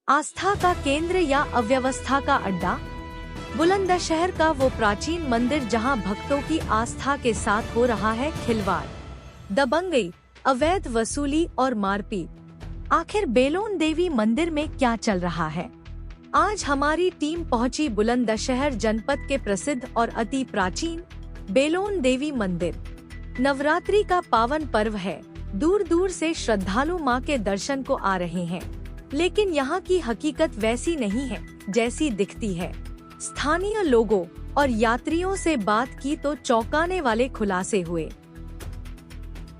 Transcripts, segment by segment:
आस्था का केंद्र या अव्यवस्था का अड्डा? बुलंदशहर का वो प्राचीन मंदिर जहां भक्तों की आस्था के साथ हो रहा है खिलवाड़, दबंगई, अवैध वसूली और मारपीट। आखिर बेलोन देवी मंदिर में क्या चल रहा है? आज हमारी टीम पहुंची बुलंदशहर जनपद के प्रसिद्ध और अति प्राचीन बेलोन देवी मंदिर। नवरात्रि का पावन पर्व है, दूर दूर से श्रद्धालु मां के दर्शन को आ रहे हैं, लेकिन यहाँ की हकीकत वैसी नहीं है जैसी दिखती है। स्थानीय लोगों और यात्रियों से बात की तो चौंकाने वाले खुलासे हुए।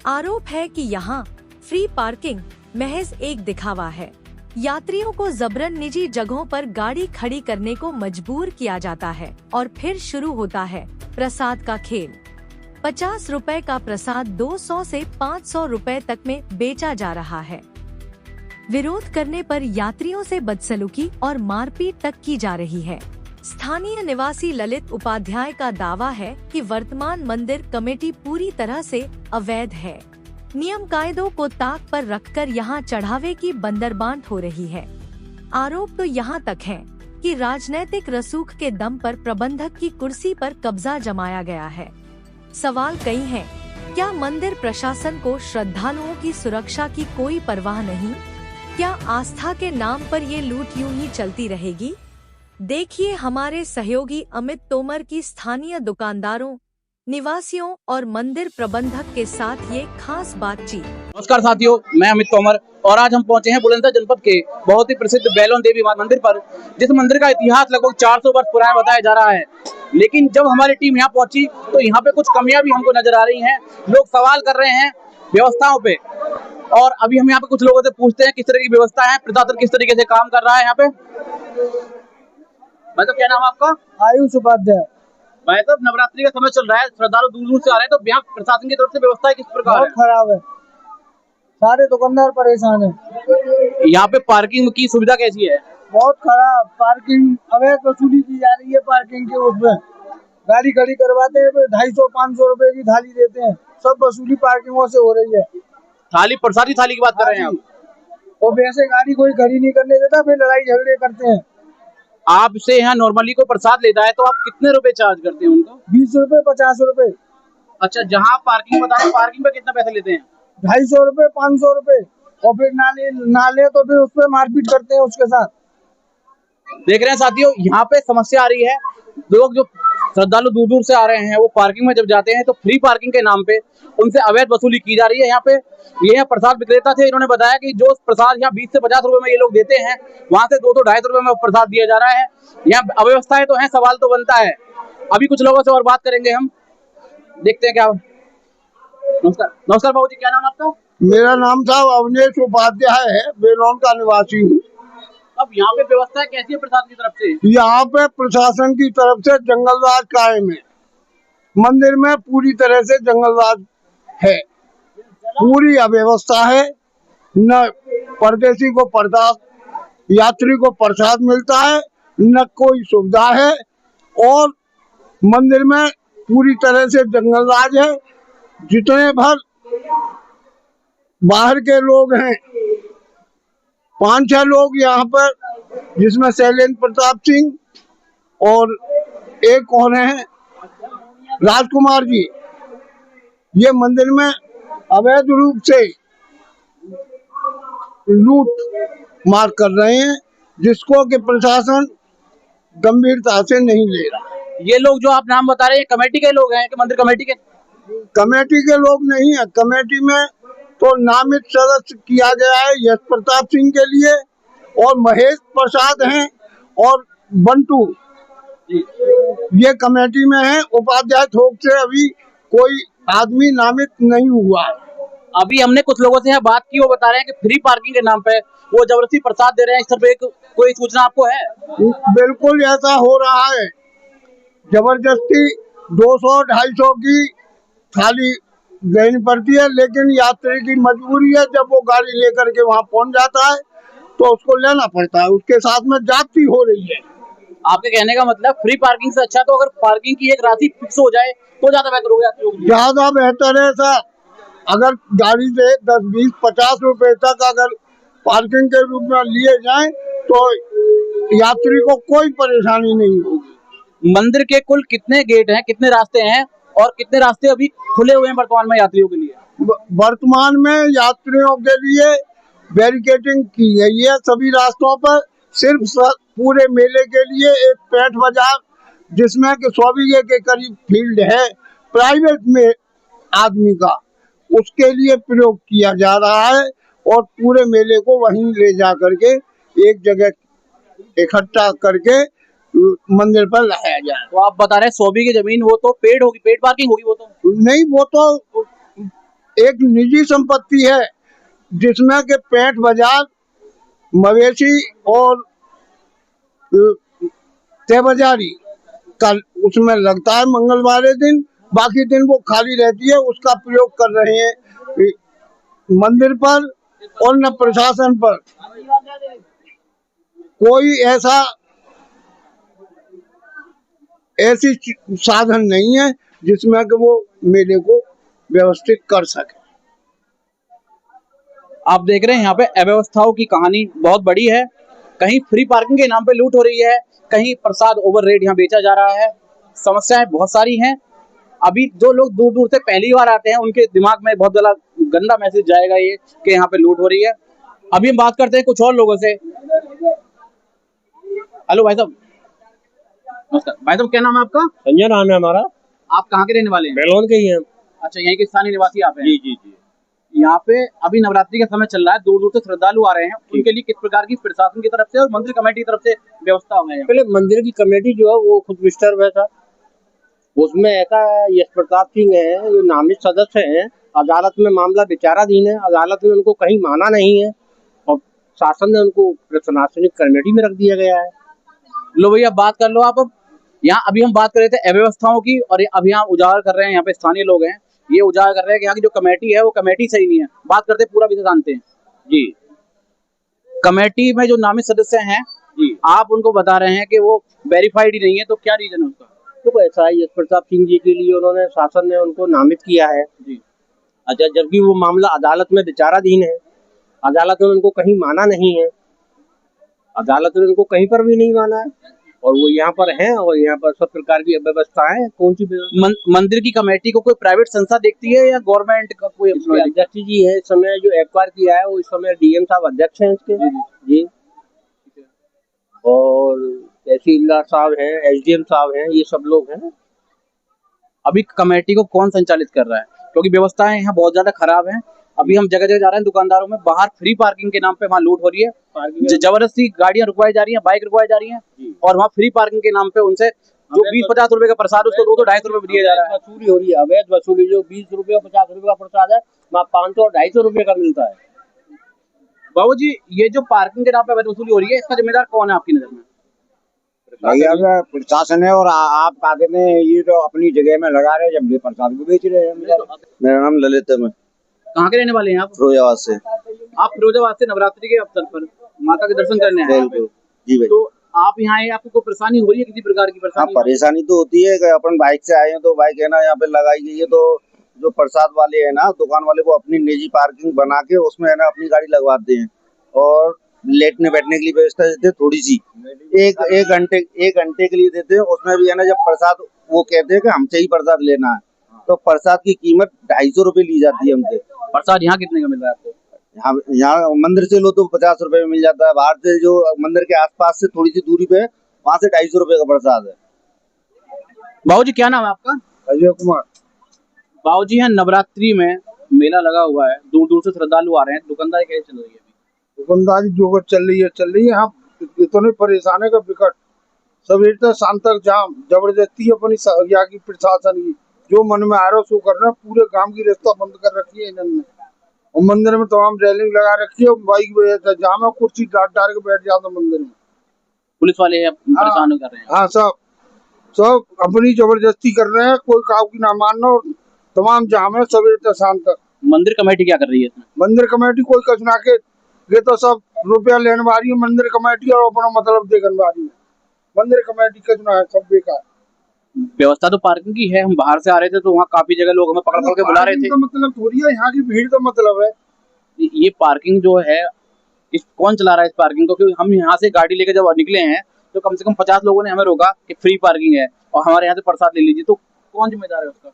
आरोप है कि यहाँ फ्री पार्किंग महज एक दिखावा है। यात्रियों को जबरन निजी जगहों पर गाड़ी खड़ी करने को मजबूर किया जाता है और फिर शुरू होता है प्रसाद का खेल। 50 रुपए का प्रसाद 200 से 500 रुपए तक में बेचा जा रहा है। विरोध करने पर यात्रियों से बदसलूकी और मारपीट तक की जा रही है। स्थानीय निवासी ललित उपाध्याय का दावा है कि वर्तमान मंदिर कमेटी पूरी तरह से अवैध है। नियम कायदों को ताक पर रखकर यहाँ चढ़ावे की बंदरबांट हो रही है। आरोप तो यहाँ तक है कि राजनैतिक रसूख के दम पर प्रबंधक की कुर्सी पर कब्जा जमाया गया है। सवाल कई हैं, क्या मंदिर प्रशासन को श्रद्धालुओं की सुरक्षा की कोई परवाह नहीं? क्या आस्था के नाम पर ये लूट यूं ही चलती रहेगी? देखिए हमारे सहयोगी अमित तोमर की स्थानीय दुकानदारों, निवासियों और मंदिर प्रबंधक के साथ ये खास बातचीत। नमस्कार साथियों, मैं अमित तोमर और आज हम पहुंचे हैं बुलंदशहर जनपद के बहुत ही प्रसिद्ध बेलोन देवी मंदिर पर, जिस मंदिर का इतिहास लगभग 400 वर्ष पुराना बताया जा रहा है। लेकिन जब हमारी टीम यहाँ पहुंची तो यहाँ पे कुछ कमियां भी हमको नजर आ रही हैं। लोग सवाल कर रहे हैं व्यवस्थाओं पे, और अभी हम यहाँ पे कुछ लोगों से पूछते हैं किस तरह की व्यवस्था है, प्रशासन किस तरीके से काम कर रहा है यहाँ पे। भाई साहब, क्या नाम है आपका? आयुष उपाध्याय। भाई साहब, नवरात्रि का समय चल रहा है, श्रद्धालु दूर दूर से आ रहे हैं, तो यहाँ प्रशासन की तरफ से व्यवस्था किस प्रकार है? बहुत खराब है, सारे दुकानदार परेशान है। यहाँ पे पार्किंग की सुविधा कैसी है? बहुत खराब, पार्किंग अवैध वसूली की जा रही है। पार्किंग के उसमें गाड़ी खड़ी करवाते हैं, 250-500 रुपए की थाली देते हैं। सब वसूली पार्किंगों से हो रही है। थाली, प्रसादी थाली की बात कर रहे हैं आप? और वैसे गाड़ी कोई खड़ी नहीं करने देता, फिर लड़ाई झगड़े करते हैं। आपसे यहाँ नॉर्मली को प्रसाद लेता है तो आप कितने रुपए चार्ज करते हैं उनको? 20 रुपए, 50 रुपए। अच्छा, जहाँ पार्किंग बता रहे, पार्किंग पे कितना पैसे लेते हैं? 250 रुपए, 500 रुपए। और फिर नाले तो फिर उस पर मारपीट करते हैं उसके साथ। देख रहे हैं साथियों, यहाँ पे समस्या आ रही है। लोग जो श्रद्धालु दूर दूर से आ रहे हैं वो पार्किंग में जब जाते हैं तो फ्री पार्किंग के नाम पे उनसे अवैध वसूली की जा रही है। यहाँ पे ये प्रसाद विक्रेता थे, इन्होंने बताया कि जो प्रसाद यहाँ 20 से 50 रुपए में ये लोग देते हैं, वहाँ से 200-250 रुपए में प्रसाद दिया जा रहा है। यहाँ अव्यवस्थाएं तो है, सवाल तो बनता है। अभी कुछ लोगों से और बात करेंगे हम, देखते हैं क्या। नमस्कार। नमस्कार बाबू जी, क्या नाम आपका? मेरा नाम था अवनेश उपाध्याय है, बेलोन का निवासी हूँ। अब यहाँ पे व्यवस्था कैसी है प्रशासन की तरफ से? यहाँ पे प्रशासन की तरफ से जंगलराज कायम है। मंदिर में पूरी तरह से जंगलराज है, पूरी अव्यवस्था है। न परदेशी को प्रसाद, यात्री को प्रसाद मिलता है, न कोई सुविधा है। और मंदिर में पूरी तरह से जंगलराज है। जितने भर बाहर के लोग हैं, 5-6 लोग यहाँ पर, जिसमें शैलेंद्र प्रताप सिंह और एक और हैं राजकुमार जी, ये मंदिर में अवैध रूप से लूट मार कर रहे हैं, जिसको कि प्रशासन गंभीरता से नहीं ले रहा। ये लोग जो आप नाम बता रहे हैं कमेटी के लोग हैं कि मंदिर कमेटी के? कमेटी के लोग नहीं है। कमेटी में तो नामित सदस्य किया गया है यश प्रताप सिंह के लिए, और महेश प्रसाद हैं और बंटू, ये कमेटी में है। उपाध्याय थोक से अभी कोई आदमी नामित नहीं हुआ। अभी हमने कुछ लोगों से यहाँ बात की, वो बता रहे हैं कि फ्री पार्किंग के नाम पे वो जबरदस्ती प्रसाद दे रहे हैं। इस तरह पे कोई सूचना आपको है? बिल्कुल ऐसा हो रहा है, जबरदस्ती 200-250 की थाली देनी पड़ती है। लेकिन यात्री की मजबूरी है, जब वो गाड़ी लेकर के वहाँ पहुँच जाता है तो उसको लेना पड़ता है। उसके साथ में जाती हो रही है। आपके कहने का मतलब फ्री पार्किंग से अच्छा तो अगर पार्किंग की एक राशि फिक्स हो जाए तो ज्यादा बेहतर होगा? ज्यादा बेहतर है सर। अगर गाड़ी से 10, 20, 50 रुपए तक अगर पार्किंग के रूप में लिए जाएं तो यात्री को कोई परेशानी नहीं होगी। मंदिर के कुल कितने गेट हैं, कितने रास्ते हैं और कितने रास्ते अभी खुले हुए हैं वर्तमान में यात्रियों के लिए? वर्तमान में यात्रियों के लिए बैरिकेडिंग की गई है सभी रास्तों पर। सिर्फ पूरे मेले के लिए एक पैठ बाजार, जिसमें कि 100 बीघे के करीब फील्ड है प्राइवेट में आदमी का, उसके लिए प्रयोग किया जा रहा है और पूरे मेले को वहीं ले जा करके एक जगह इकट्ठा करके मंदिर पर लाया जाए। तो आप बता रहे हैं 100 बीघे जमीन, वो तो पेड होगी, पेड पार्किंग होगी? वो तो नहीं, वो तो एक निजी संपत्ति है जिसमें के पैठ बाजार, मवेशी और तय का उसमें लगता है मंगलवार दिन, बाकी दिन वो खाली रहती है। उसका प्रयोग कर रहे हैं मंदिर पर और न प्रशासन पर कोई ऐसी साधन नहीं है जिसमें कि वो मेले को व्यवस्थित कर सके। आप देख रहे हैं यहाँ पे अव्यवस्थाओं की कहानी बहुत बड़ी है। कहीं फ्री पार्किंग के नाम पे लूट हो रही है, कहीं प्रसाद ओवर रेट यहाँ बेचा जा रहा है। समस्याएं बहुत सारी हैं। अभी जो लोग दूर दूर से पहली बार आते हैं उनके दिमाग में बहुत गंदा मैसेज जाएगा ये कि यहाँ पे लूट हो रही है। अभी हम बात करते हैं कुछ और लोगों से। हेलो भाई साहब, नमस्कार। भाई साहब, क्या नाम है आपका? संजय नाम है हमारा। आप कहाँ के रहने वाले हैं? बेलोन के ही हैं। अच्छा, यहीं के स्थानीय निवासी आप हैं? जी जी जी। यहाँ पे अभी नवरात्रि का समय चल रहा है, दूर दूर से श्रद्धालु आ रहे हैं, उनके लिए किस प्रकार की प्रशासन की तरफ से और मंदिर कमेटी की तरफ से व्यवस्था है? पहले मंदिर की कमेटी जो है वो खुद डिस्टर्ब है सर। उसमें ऐसा यश प्रताप सिंह है जो नामित सदस्य हैं, अदालत में मामला विचाराधीन है, अदालत ने उनको कहीं माना नहीं है और शासन ने उनको प्रशासनिक कमेटी में रख दिया गया है। लो भैया, बात कर लो आप। अब यहाँ अभी हम बात कर रहे थे अव्यवस्थाओं की और अभी यहाँ उजागर कर रहे हैं, यहाँ पे स्थानीय लोग हैं, ये उजागर कर रहे हैं कि यहाँ की जो कमेटी है वो कमेटी सही नहीं है। बात करते हैं, पूरा विषय जानते हैं जी। कमेटी में जो नामित सदस्य हैं जी, आप उनको बता रहे हैं कि वो वेरीफाइड ही नहीं है, तो क्या रीजन है उसका? तो ऐसा है, यश प्रताप सिंह जी के लिए उन्होंने शासन ने उनको नामित किया है जी। अच्छा, जबकि वो मामला अदालत में विचाराधीन है, अदालत ने उनको कहीं माना नहीं है, अदालत ने उनको कहीं पर भी नहीं माना है और वो यहाँ पर हैं और यहाँ पर सब प्रकार की व्यवस्था है। कौन सी मंदिर की कमेटी को कोई प्राइवेट संस्था देखती है या गवर्नमेंट का कोई? अध्यक्ष जी है इस समय, जो एक्वायर किया है वो इस समय डीएम साहब अध्यक्ष हैं इसके जी, और तहसीलदार साहब हैं, एसडीएम साहब हैं, ये सब लोग हैं। अभी कमेटी को कौन संचालित कर रहा है? क्योंकि व्यवस्थाएं यहाँ बहुत ज्यादा खराब हैं। अभी हम जगह जगह जा रहे हैं, दुकानदारों में बाहर फ्री पार्किंग के नाम पे वहाँ लूट हो रही है, जबरदस्ती गाड़ियां रुकवाई जा रही हैं, बाइक रुकवाई जा रही हैं और वहाँ फ्री पार्किंग के नाम पे उनसे जो 20-50 रुपए का प्रसाद उसको 200-250 रुपए दिया जा रहा है। वसूली हो रही है, अवैध वसूली। जो 20 रुपए और 50 रुपए का प्रसाद है वहाँ 500 और 250 रुपए का मिलता है। बाबू जी, ये जो पार्किंग के नाम पे अवैध वसूली हो रही है, इसका जिम्मेदार कौन है आपकी नजर में? भैया प्रशासन है और आप कहते हैं ये तो अपनी जगह में लगा रहे हैं, जब प्रसाद को बेच रहे हैं। मेरा नाम ललित है, मैं कहाँ के रहने वाले हैं आप? फिरोजाबाद से। आप फिरोजाबाद से नवरात्रि के अवसर पर माता के दर्शन करने आए हैं? जी भाई। तो आप यहाँ आए, आपको कोई परेशानी हो रही है, किसी प्रकार की परेशानी? हाँ, परेशानी तो होती है कि अपन बाइक से आए हैं तो बाइक है ना यहाँ पे लगाई गई है, तो जो प्रसाद वाले है ना, दुकान वाले को अपनी निजी पार्किंग बना के उसमें है ना अपनी गाड़ी लगवाते हैं और लेटने बैठने के लिए व्यवस्था देते हैं थोड़ी सी, एक घंटे के लिए देते हैं। उसमें भी है ना, जब प्रसाद वो कहते हैं कि हमसे ही प्रसाद लेना है तो प्रसाद की कीमत 250 रुपए ली जाती है हमसे। प्रसाद यहाँ कितने का मिल रहा है आपको? यहाँ मंदिर से लो तो 50 रुपए में मिल जाता है, बाहर से जो मंदिर के आसपास से थोड़ी सी दूरी पे वहाँ से 250 रुपए का प्रसाद है। बाबू जी, क्या नाम है आपका? अजय कुमार। बाबू जी, यहाँ नवरात्रि में मेला लगा हुआ है, दूर दूर से श्रद्धालु आ रहे हैं, दुकानदारी कैसे चल रही है? दुकानदारी जो चल रही है। हम इतने परेशान है का विकट सवेर से शाम तक जाम, जबरदस्ती अपनी यहाँ की प्रशासन की जो मन में आ रहा है सो करना। पूरे गांव की रास्ता बंद कर रखी है इन्होंने और मंदिर में तमाम रेलिंग लगा रखी है। बाइक वजह जाम है, कुर्सी डाल के बैठ जाता मंदिर में। पुलिस वाले परेशान कर रहे हैं? हाँ, सब अपनी जबरदस्ती कर रहे हैं, कोई काव की ना मानना और तमाम जाम है सवेर से शाम तक। मंदिर कमेटी क्या कर रही है इसमें? मंदिर कमेटी कोई कचना के ये तो सब रुपया लेने वाली है मंदिर कमेटी और अपना मतलब देखने वाली है। मंदिर कमेटी कचना है, सब बेकार। व्यवस्था तो पार्किंग की है, हम बाहर से आ रहे थे तो वहाँ काफी जगह लोग हमें पकड़ के बुला रहे थे। तो मतलब थोड़ी है यहाँ की भीड़ का मतलब है। ये पार्किंग जो है इस कौन चला रहा है इस पार्किंग को? क्योंकि हम यहाँ से गाड़ी लेके जब निकले हैं तो कम से कम 50 लोगों ने हमें रोका कि फ्री पार्किंग है और हमारे यहाँ से प्रसाद ले लीजिए, तो कौन जिम्मेदार है उसका?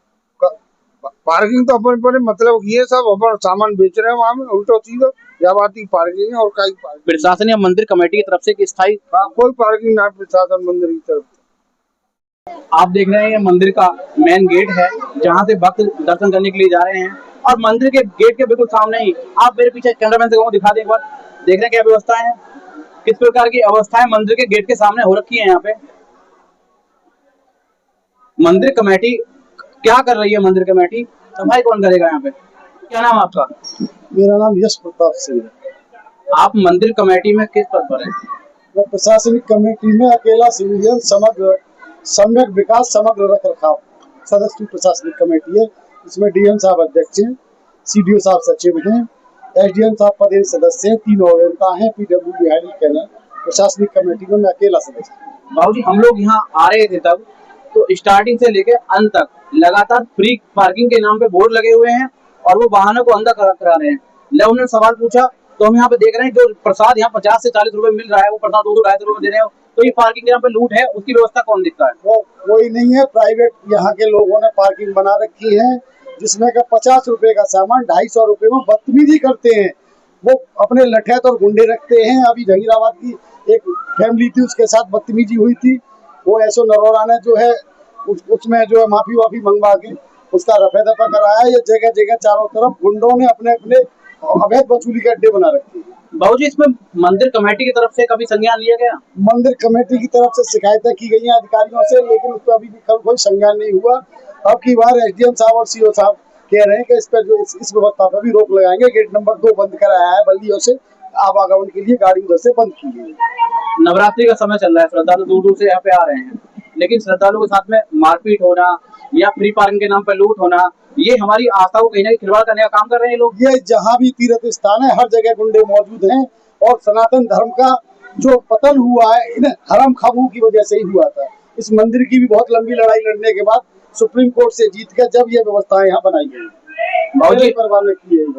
पार्किंग तो अपन पर मतलब ये सब अपन सामान बेच रहे हैं वहाँ में, उल्टो सीधो जावाती पार्किंग है और कई पार्किंग। प्रशासन या मंदिर कमेटी की तरफ से कि स्थायी कोई पार्किंग ना प्रशासन मंदिर की तरफ। आप देख रहे हैं ये मंदिर का मेन गेट है जहाँ से भक्त दर्शन करने के लिए जा रहे हैं, और मंदिर के गेट के बिल्कुल सामने ही आप मेरे पीछे कैमरामैन से कहूँ दिखा दें एक बार, देख रहे हैं क्या व्यवस्था है, किस प्रकार की अवस्थाएं मंदिर के गेट के सामने हो रखी है। यहाँ पे मंदिर कमेटी क्या कर रही है? मंदिर कमेटी सफाई कौन करेगा यहाँ पे? क्या नाम आपका? मेरा नाम यश प्रताप सिंह है। आप मंदिर कमेटी में किस पद पर हैं? मैं प्रशासनिक कमेटी में अकेला सिविलियन समग्र सम्यक विकास समग्र रख रखाव सदस्य की प्रशासनिक कमेटी है। इसमें डीएम साहब अध्यक्ष हैं, सीडीओ साहब सचिव हैं, एसडीएम साहब पदेन सदस्य हैं, 3 अभियंता हैं, पीडब्ल्यू बिहारी कहना। प्रशासनिक कमेटी में मैं अकेला सदस्य। बाबूजी हम लोग यहाँ आ रहे थे तब तो स्टार्टिंग से लेके अंत तक लगातार फ्री पार्किंग के नाम पे बोर्ड लगे हुए हैं और वो वाहनों को अंदर करा रहे हैं। जब उन्होंने सवाल पूछा तो हम यहाँ पे देख रहे हैं जो प्रसाद यहाँ 50 से 40 रुपए मिल रहा है वो प्रसाद 200-250 रुपए में दे रहे हो, तो ये पार्किंग के नाम पे लूट है, उसकी व्यवस्था कौन दिखता है? वो कोई नहीं है, प्राइवेट यहाँ के लोगों ने पार्किंग बना रखी है जिसमें का 50 रुपए का सामान 250 रुपए में बदतमीजी करते हैं। वो अपने लठैत और गुंडे रखते हैं। अभी जहीराबाद की एक फैमिली थी, उसके साथ बदतमीजी हुई थी। वो ऐसो नरोरा ने जो है उसमें जो है माफी वाफी मंगवा के उसका रफे दफा कराया। ये जगह जगह चारों तरफ गुंडों ने अपने अपने अवैध वसूली के अड्डे बना रखे हैं। बाबूजी इसमें मंदिर कमेटी की तरफ से कभी संज्ञान लिया गया? मंदिर कमेटी की तरफ से शिकायतें की गई हैं अधिकारियों से, लेकिन उस पर अभी भी कोई संज्ञान नहीं हुआ। अब की बार एसडीएम साहब और सीओ साहब कह रहे हैं कि इस पर जो इस व्यवस्था पर भी रोक लगाएंगे। गेट नंबर 2 बंद कराया है, बल्लियों से आवागमन के लिए गाड़ी उधर से बंद की गई है। नवरात्रि का समय चल रहा है, श्रद्धालु दूर दूर से यहाँ पे आ रहे हैं, लेकिन श्रद्धालुओं के साथ में मारपीट होना या फ्री पार्किंग के नाम पर लूट होना, ये हमारी आस्था को कहीं ना कहीं खिलवाड़ करने का काम कर रहे हैं लोग। ये जहाँ भी तीर्थ स्थान है हर जगह गुंडे मौजूद हैं और सनातन धर्म का जो पतन हुआ है इन हराम खाबू की वजह से ही हुआ था। इस मंदिर की भी बहुत लंबी लड़ाई लड़ने के बाद सुप्रीम कोर्ट से जीत कर जब ये व्यवस्थाएं यहाँ बनाई गई। बाबूजी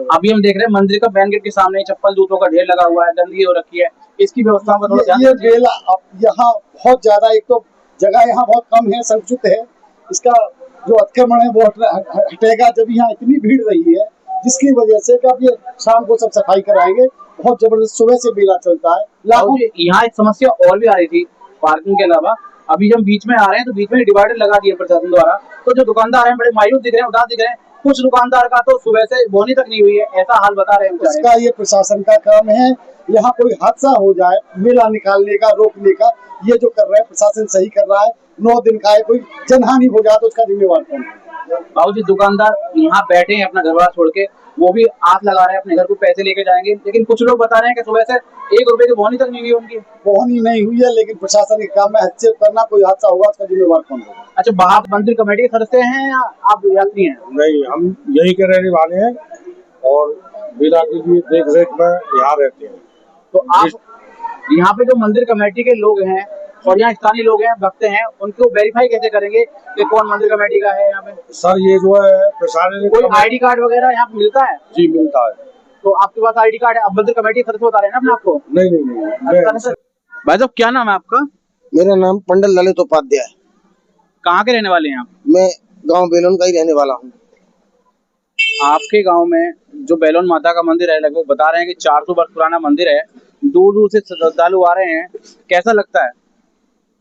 अभी हम देख रहे हैं मंदिर का मेन गेट के सामने चप्पल जूतों का ढेर लगा हुआ है, गंदगी हो रखी है, इसकी व्यवस्था पर थोड़ा ये बेला यहाँ बहुत ज्यादा, एक तो जगह यहाँ बहुत कम है, संकुचित है, इसका जो अतिक्रमण है वो हटेगा जब यहाँ इतनी भीड़ रही है, जिसकी वजह से अब ये शाम को सब सफाई कराएंगे। बहुत जबरदस्त सुबह से मेला चलता है। यहाँ एक समस्या और भी आ रही थी पार्किंग के अलावा, अभी जब बीच में आ रहे हैं तो बीच में डिवाइडर लगा दिया प्रशासन द्वारा, तो जो दुकानदार हैं बड़े मायूस दिख रहे हैं, उदास दिख रहे हैं। कुछ दुकानदार का तो सुबह से बोनी तक नहीं हुई है, ऐसा हाल बता रहे हैं। उसका ये प्रशासन का काम है, यहाँ कोई हादसा हो जाए मेला निकालने का, रोकने का, ये जो कर रहा है प्रशासन सही कर रहा है। 9 दिन का है, कोई जनहानि हो जाए तो उसका जिम्मेवार कौन है? बाबूजी दुकानदार यहाँ बैठे हैं अपना घर बार छोड़ के, वो भी आस लगा रहे हैं अपने घर को पैसे लेके जाएंगे, लेकिन कुछ लोग बता रहे हैं कि सुबह से 1 रुपए की बोनी तक नहीं हुई उनकी। बोनी नहीं हुई है, लेकिन प्रशासन के काम में हस्तक्षेप करना, कोई हादसा होगा उसका जिम्मेवार कौन होगा? अच्छा, बाहर मंदिर कमेटी के सदस्य हैं या आप यात्री हैं? नहीं, हम यही के रहने वाले हैं और मेला की भी देख रेख में यहाँ रहते हैं। तो आप यहाँ पे जो मंदिर कमेटी के लोग हैं और यहाँ स्थानीय लोग हैं, भक्त हैं, उनको वेरीफाई कैसे करेंगे कि कौन मंदिर कमेटी का है? यहाँ पे सर ये जो है प्रशासन कोई आईडी कार्ड वगैरह यहाँ पे मिलता है? जी मिलता है। तो आपके पास आईडी कार्ड है, आप मंदिर कमेटी के सदस्य बता रहे हैं ना अपने आपको? नहीं। भाई साहब क्या नाम है आपका? मेरा नाम पंडित ललित उपाध्याय। कहाँ के रहने वाले हैं आप? मैं गांव बेलोन का ही रहने वाला हूँ। आपके गांव में जो बेलोन माता का मंदिर है, लगभग बता रहे हैं कि 400 वर्ष पुराना मंदिर है, दूर दूर से श्रद्धालु आ रहे हैं, कैसा लगता है?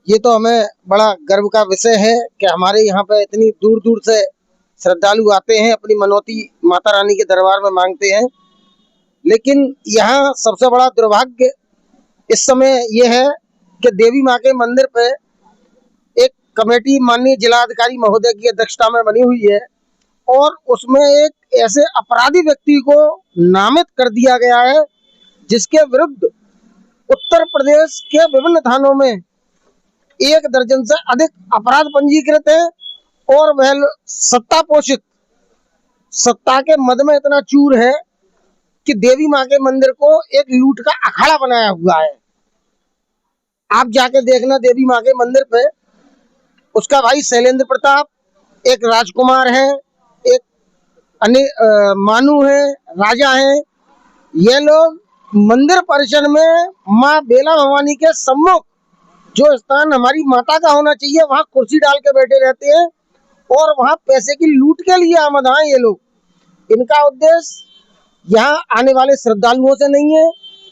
ये तो हमें बड़ा गर्व का विषय है कि हमारे यहाँ पे इतनी दूर दूर से श्रद्धालु आते हैं, अपनी मनौती माता रानी के दरबार में मांगते हैं। लेकिन यहाँ सबसे बड़ा दुर्भाग्य इस समय ये है कि देवी माँ के मंदिर पे एक कमेटी माननीय जिलाधिकारी महोदय की अध्यक्षता में बनी हुई है और उसमें एक ऐसे अपराधी व्यक्ति को नामित कर दिया गया है जिसके विरुद्ध उत्तर प्रदेश के विभिन्न थानों में 1 दर्जन से अधिक अपराध पंजीकृत है और वह सत्ता पोषित, सत्ता के मद में इतना चूर है कि देवी माँ के मंदिर को एक लूट का अखाड़ा बनाया हुआ है। आप जाके देखना देवी माँ के मंदिर पे, उसका भाई शैलेंद्र प्रताप, एक राजकुमार है, एक मानू है, राजा है, ये लोग मंदिर परिसर में माँ बेला भवानी के सम्मुख जो स्थान हमारी माता का होना चाहिए, वहाँ कुर्सी डाल के बैठे रहते हैं और वहाँ पैसे की लूट के लिए आमद हैं ये लोग। इनका उद्देश्य यहाँ आने वाले श्रद्धालुओं से नहीं है,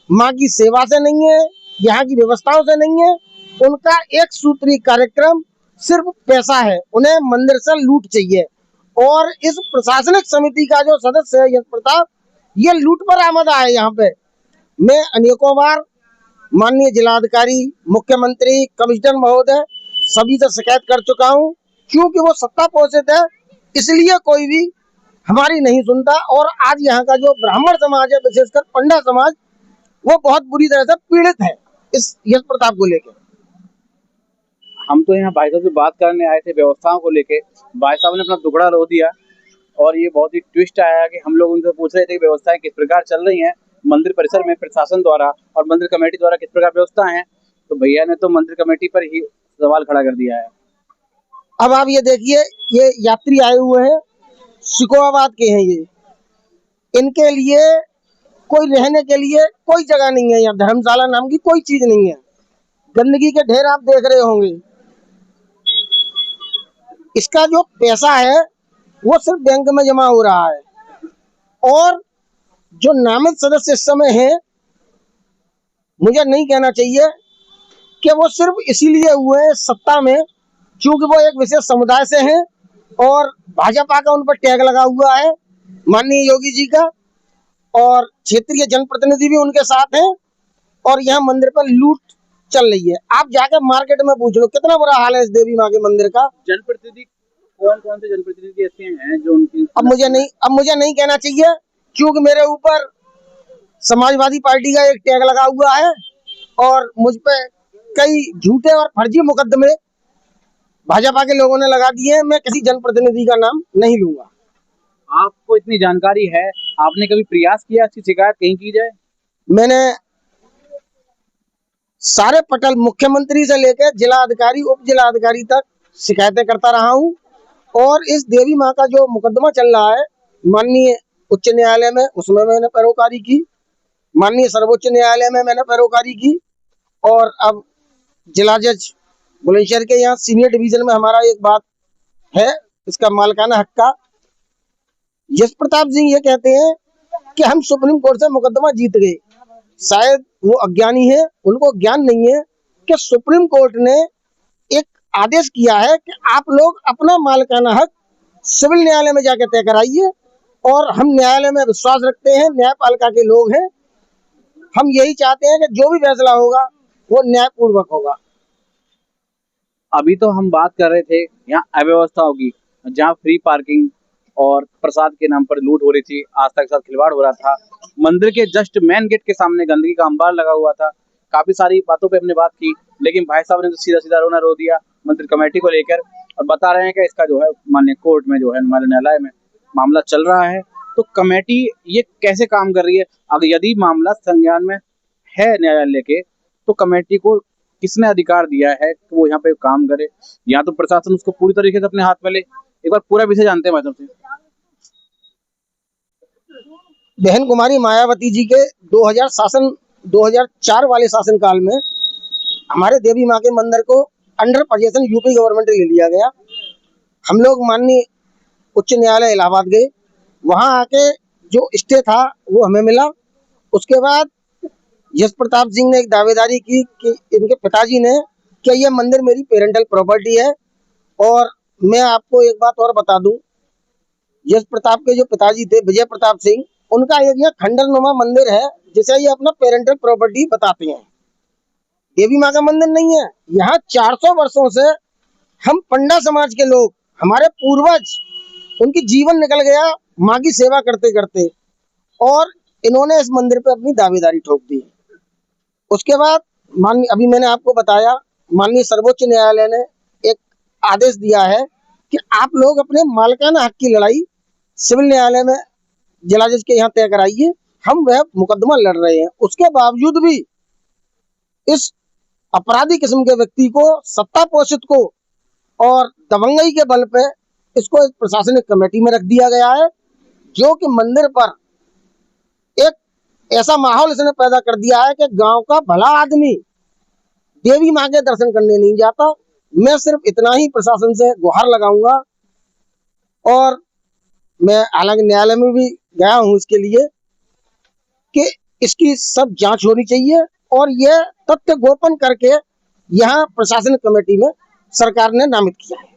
माँ की सेवा से नहीं है, यहाँ की व्यवस्थाओं से नहीं है। उनका एक सूत्री कार्यक्रम सिर्फ पैसा है, उन्हें मंदिर से लूट चाहिए। और इस प्रशासनिक समिति का जो सदस्य है यश प्रताप, ये लूट पर आमदा है। यहाँ पे मैं अनेकों बार माननीय जिलाधिकारी, मुख्यमंत्री, कमिश्नर महोदय सभी से शिकायत कर चुका हूँ, क्योंकि वो सत्ता पोषित है, इसलिए कोई भी हमारी नहीं सुनता। और आज यहाँ का जो ब्राह्मण समाज है, विशेषकर पंडा समाज, वो बहुत बुरी तरह से पीड़ित है इस यश प्रताप को लेकर। हम तो यहाँ भाई साहब से बात करने आए थे व्यवस्थाओं को लेके। भाई साहब ने अपना दुखड़ा रो दिया और ये बहुत ही ट्विस्ट आया कि हम लोग उनसे पूछ रहे थे कि व्यवस्थाएं किस प्रकार चल रही हैं मंदिर परिसर में, प्रशासन द्वारा और मंदिर कमेटी द्वारा किस प्रकार व्यवस्था है। तो भैया ने तो मंदिर कमेटी पर ही सवाल खड़ा कर दिया है। अब आप ये देखिए, ये यात्री आए हुए हैं, सिकोहाबाद के हैं ये, इनके लिए कोई रहने के लिए कोई जगह नहीं है, यहाँ धर्मशाला नाम की कोई चीज नहीं है। गंदगी के ढेर आप देख रहे होंगे। इसका जो पैसा है वो सिर्फ बैंक में जमा हो रहा है और जो नामित सदस्य इस समय हैं, मुझे नहीं कहना चाहिए कि वो सिर्फ इसीलिए हुए हैं सत्ता में क्योंकि वो एक विशेष समुदाय से हैं और भाजपा का उन पर टैग लगा हुआ है माननीय योगी जी का, और क्षेत्रीय जनप्रतिनिधि भी उनके साथ हैं और यहाँ मंदिर पर लूट चल रही है। आप जाकर मार्केट में पूछ लो कितना बुरा हाल है इस देवी माँ के मंदिर का। जनप्रतिनिधि कौन कौन से जनप्रतिनिधि ऐसे हैं जो उनकी अब मुझे नहीं कहना चाहिए क्योंकि मेरे ऊपर समाजवादी पार्टी का एक टैग लगा हुआ है और मुझ पे कई झूठे और फर्जी मुकदमे भाजपा के लोगों ने लगा दिए हैं। मैं किसी जनप्रतिनिधि का नाम नहीं लूंगा। आपको इतनी जानकारी है, आपने कभी प्रयास किया इसकी शिकायत कहीं की जाए? मैंने सारे पटल मुख्यमंत्री से लेकर जिला अधिकारी, उप जिला अधिकारी तक शिकायतें करता रहा हूं और इस देवी माँ का जो मुकदमा चल रहा है माननीय उच्च न्यायालय में, उसमें मैंने पैरोकारी की, माननीय सर्वोच्च न्यायालय में मैंने पैरोकारी की और अब जिला जज बुलंदशहर के यहाँ सीनियर डिवीजन में हमारा एक बात है इसका मालिकाना हक का। यश प्रताप सिंह ये कहते हैं कि हम सुप्रीम कोर्ट से मुकदमा जीत गए। शायद वो अज्ञानी है, उनको ज्ञान नहीं है कि सुप्रीम कोर्ट ने एक आदेश किया है कि आप लोग अपना मालिकाना हक सिविल न्यायालय में जाकर तय कराइए और हम न्यायालय में विश्वास रखते हैं, न्यायपालिका के लोग हैं। हम यही चाहते हैं कि जो भी फैसला होगा वो न्यायपूर्वक होगा। अभी तो हम बात कर रहे थे यहाँ अव्यवस्थाओं की, जहाँ फ्री पार्किंग और प्रसाद के नाम पर लूट हो रही थी, आस्था के साथ खिलवाड़ हो रहा था। मंदिर के जस्ट मेन गेट के सामने गंदगी का अंबार लगा हुआ था। काफी सारी बातों पे हमने बात की, लेकिन भाई साहब ने तो सीधा सीधा रोना रो दिया मंदिर कमेटी को लेकर और बता रहे हैं कि इसका जो है माननीय कोर्ट में, जो है हमारे न्यायालय में मामला चल रहा है। तो कमेटी ये कैसे काम कर रही है? अगर यदि मामला संज्ञान में है न्यायालय के, तो कमेटी को किसने अधिकार दिया है कि वो यहाँ पे काम करे? यहाँ तो प्रशासन उसको पूरी तरीके से अपने हाथ में ले। एक बार पूरा विषय जानते हैं भाई से। बहन कुमारी मायावती जी के 2004 वाले शासनकाल में हमारे देवी माँ के मंदिर को अंडर पोजीशन यूपी गवर्नमेंट ले लिया गया। हम लोग माननीय उच्च न्यायालय इलाहाबाद गए, वहां आके जो स्टे था वो हमें मिला। उसके बाद यश प्रताप सिंह ने एक दावेदारी की कि इनके पिताजी ने कि ये मंदिर मेरी पेरेंटल प्रॉपर्टी है। और मैं आपको एक बात और बता दूं, यश प्रताप के जो पिताजी थे विजय प्रताप सिंह, उनका एक यहाँ खंडरनुमा मंदिर है जिसे ये अपना पेरेंटल प्रॉपर्टी बताते हैं। देवी माँ का मंदिर नहीं है। यहाँ 400 वर्षों से हम पंडा समाज के लोग, हमारे पूर्वज, उनकी जीवन निकल गया माँ की सेवा करते करते, और इन्होंने इस मंदिर पे अपनी दावेदारी ठोक दी। उसके बाद अभी मैंने आपको बताया माननीय सर्वोच्च न्यायालय ने एक आदेश दिया है कि आप लोग अपने मालिकाना हक की लड़ाई सिविल न्यायालय में जिला जज के यहाँ तय कराइए। हम वह मुकदमा लड़ रहे हैं। उसके बावजूद भी इस अपराधी किस्म के व्यक्ति को, सत्ता पोषित को और दबंगई के बल पे इसको प्रशासनिक कमेटी में रख दिया गया है, जो कि मंदिर पर एक ऐसा माहौल इसने पैदा कर दिया है कि गांव का भला आदमी देवी माँ के दर्शन करने नहीं जाता। मैं सिर्फ इतना ही प्रशासन से गुहार लगाऊंगा, और मैं हालांकि न्यायालय में भी गया हूं इसके लिए, कि इसकी सब जांच होनी चाहिए और यह तथ्य गोपन करके यहाँ प्रशासनिक कमेटी में सरकार ने नामित किया है।